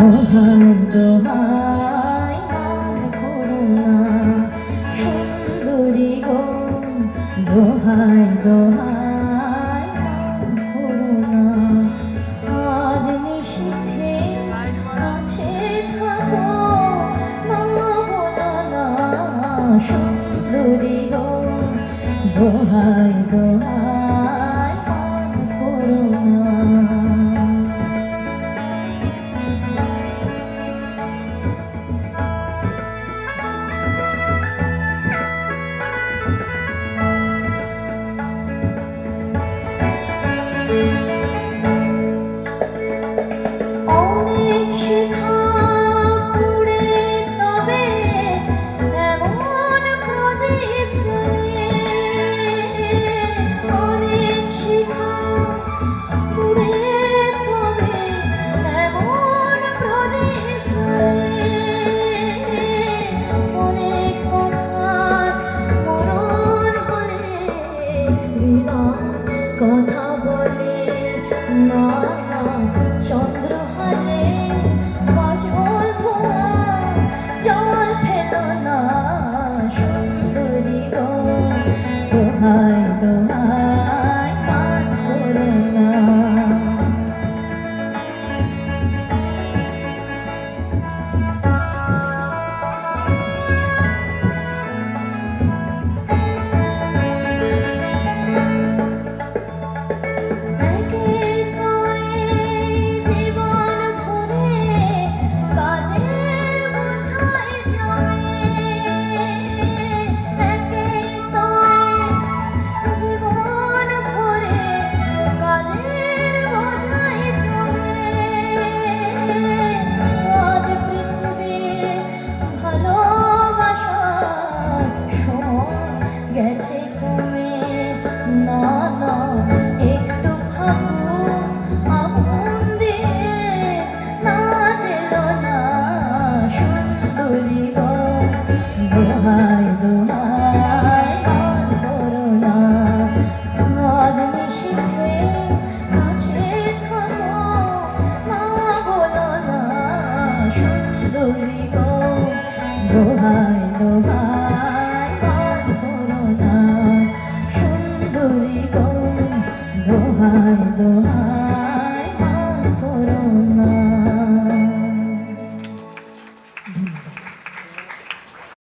দোহাই দোহাই মান করুণা সুন্দরী গো দোহাই দোহাই মান করুণা আজ নিশীথে কাছে থাকো না বলো না সুন্দরী গো দোহাই দোহাই মান করুণা অনেক শিখা পুড়ে তবে এমন প্রদীপ জ্বলে অনেক শিখা পুড়ে তবে এমন প্রদীপ জ্বলে অনেক কথার মরণ হলে হৃদয় কথা বলে না না চন্দ্রহালে বাজল ধোঁয়া জল ফেলো না সুন্দরী গো দোহাই দোহাই মান করো না গেছে কমে না না একটু ফাগুন আগুন দিয়ে না জেলো না সুন্দরী গো দোহাই